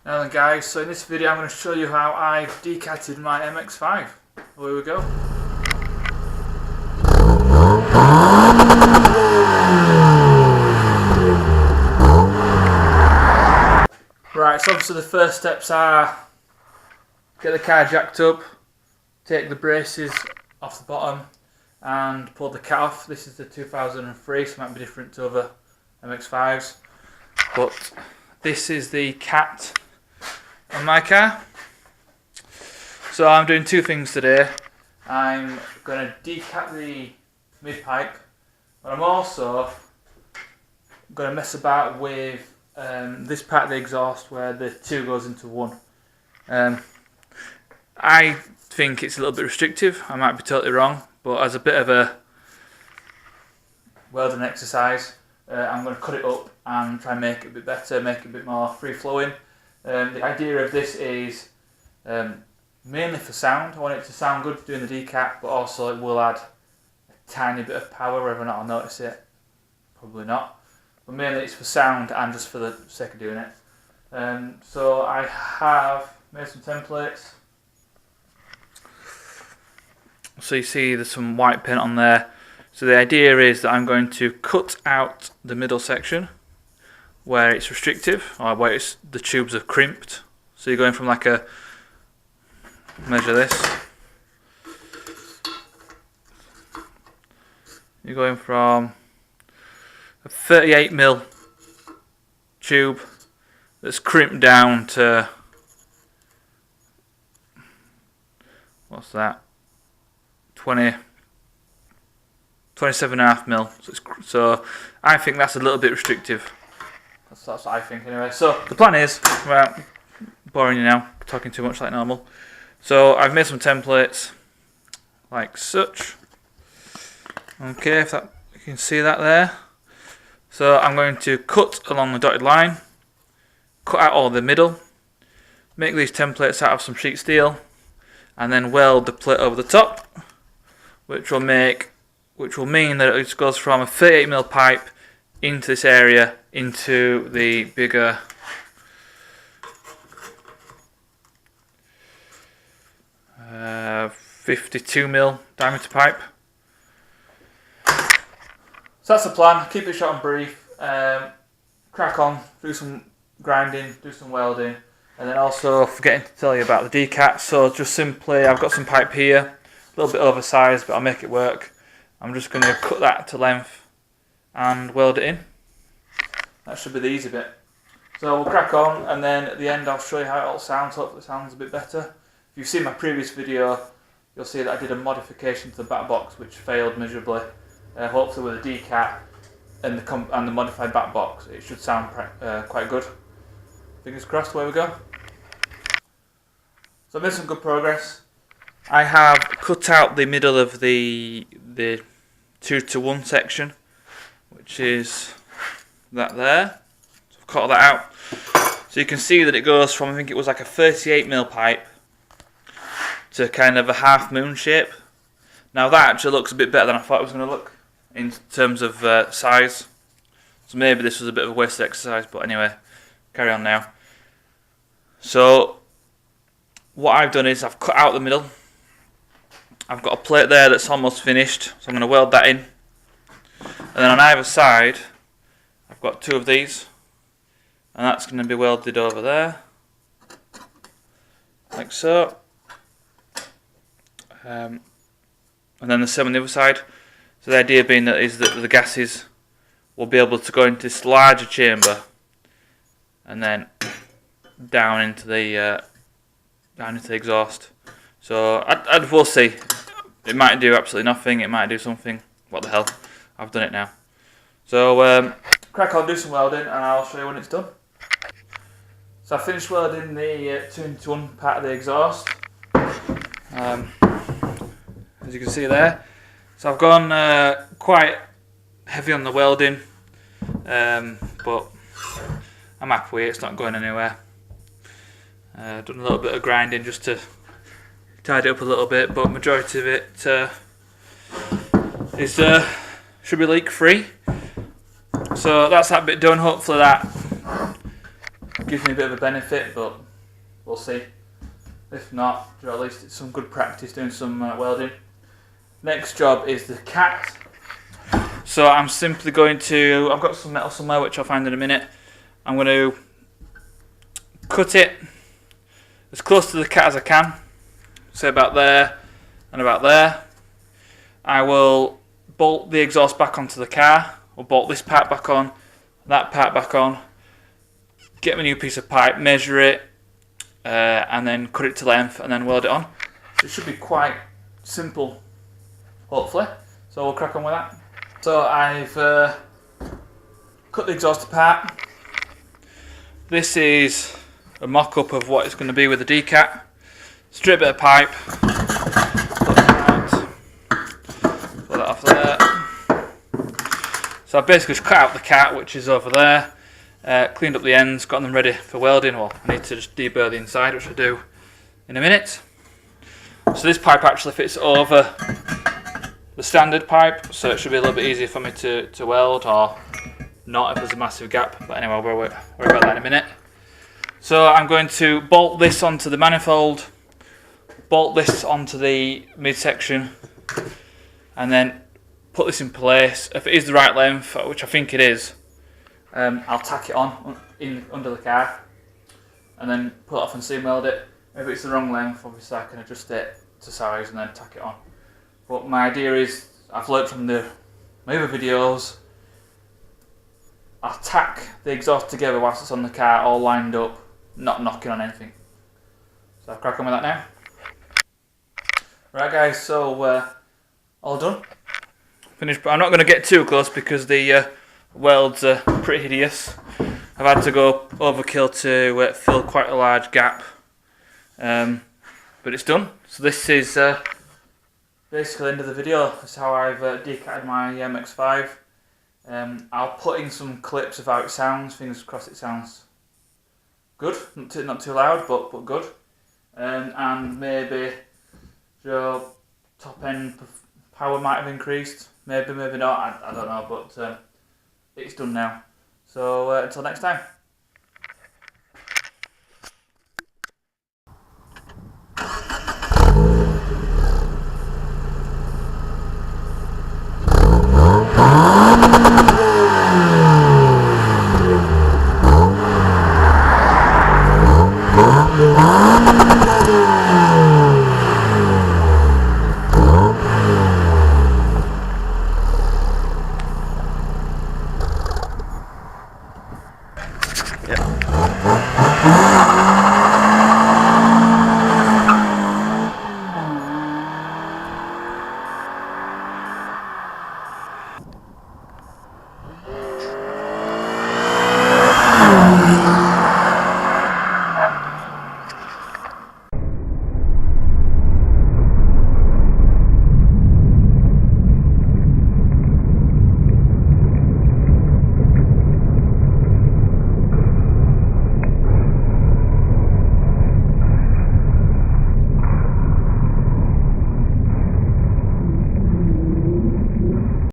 Now then guys, so in this video I'm going to show you how I've decatted my MX5. Here we go. Right, so obviously the first steps are get the car jacked up, take the braces off the bottom and pull the cat off. This is the 2003, so it might be different to other MX5s, but this is the cat on my car. So I'm doing two things today. I'm going to decat the mid pipe, but I'm also going to mess about with this part of the exhaust where the two goes into one. I think it's a little bit restrictive. I might be totally wrong, but as a bit of a welding exercise, I'm going to cut it up and try and make it a bit better, make it a bit more free flowing. The idea of this is mainly for sound. I want it to sound good doing the decat, but also it will add a tiny bit of power. Whether or not I'll notice it, probably not. But mainly it's for sound and just for the sake of doing it. So I have made some templates. So you see there's some white paint on there. So the idea is that I'm going to cut out the middle section where it's restrictive, or where the tubes are crimped. So you're going from like a, measure this, you're going from a 38mm tube that's crimped down to, what's that, 27.5mm. So I think that's a little bit restrictive. That's what I think anyway. So the plan is, right, boring you now, talking too much like normal. So I've made some templates like such. Okay, if that you can see that there. So I'm going to cut along the dotted line, cut out all the middle, make these templates out of some sheet steel, and then weld the plate over the top, which will mean that it goes from a 38mm pipe into this area into the bigger 52mm diameter pipe. So that's the plan. Keep it short and brief. Crack on, do some grinding, do some welding, and then also forgetting to tell you about the decat. So just simply, I've got some pipe here, a little bit oversized, but I'll make it work. I'm just going to cut that to length and weld it in. That should be the easy bit. So we'll crack on, and then at the end I'll show you how it all sounds. Hopefully it sounds a bit better. If you've seen my previous video, you'll see that I did a modification to the back box which failed miserably. Hopefully with a decat and the modified back box it should sound quite good. Fingers crossed, away we go. So I've made some good progress. I have cut out the middle of the 2-to-1 section, which is that there. So I've cut that out. So you can see that it goes from, I think it was like a 38mm pipe to kind of a half moon shape. Now that actually looks a bit better than I thought it was going to look in terms of size. So maybe this was a bit of a wasted exercise, but anyway, carry on now. So what I've done is I've cut out the middle. I've got a plate there that's almost finished, so I'm going to weld that in. And then on either side, I've got two of these, and that's going to be welded over there, like so. And then the same on the other side. So the idea being that is that the gases will be able to go into this larger chamber, and then down into the exhaust. So we'll see. It might do absolutely nothing. It might do something. What the hell? I've done it now. So crack on, do some welding, and I'll show you when it's done. So I finished welding the 2-to-1 part of the exhaust. As you can see there. So I've gone quite heavy on the welding, but I'm happy with it. It's not going anywhere. Done a little bit of grinding just to tidy up a little bit, but majority of it should be leak free. So that's that bit done. Hopefully that gives me a bit of a benefit, but we'll see. If not, at least it's some good practice doing some welding. Next job is the Decat. So I'm simply going to, I've got some metal somewhere which I'll find in a minute. I'm going to cut it as close to the Decat as I can. Say about there and about there. I will bolt the exhaust back onto the car, or bolt this part back on, that part back on, get my new piece of pipe, measure it, and then cut it to length and then weld it on. So it should be quite simple, hopefully. So we'll crack on with that. So I've cut the exhaust apart. This is a mock-up of what it's going to be with the Decat. Straight bit of pipe. Pull that off there. So I've basically just cut out the cat, which is over there. Cleaned up the ends, got them ready for welding. Well, I need to just deburr the inside, which I'll do in a minute. So this pipe actually fits over the standard pipe, so it should be a little bit easier for me to weld, or not if there's a massive gap. But anyway, I'll worry about that in a minute. So I'm going to bolt this onto the manifold, bolt this onto the midsection, and then put this in place. If it is the right length, which I think it is, I'll tack it on under the car and then pull it off and seam weld it. If it's the wrong length, obviously I can adjust it to size and then tack it on. But my idea is, I've learnt from my other videos, I'll tack the exhaust together whilst it's on the car, all lined up, not knocking on anything. So I'll crack on with that now. Right guys, so all done. Finished, but I'm not going to get too close because the welds are pretty hideous. I've had to go overkill to fill quite a large gap, but it's done. So this is basically the end of the video. This is how I've decatted my MX5. I'll put in some clips of how it sounds. Fingers crossed it sounds good, not too loud, but good. And maybe your top end power might have increased. Maybe not. I don't know, but it's done now. So until next time.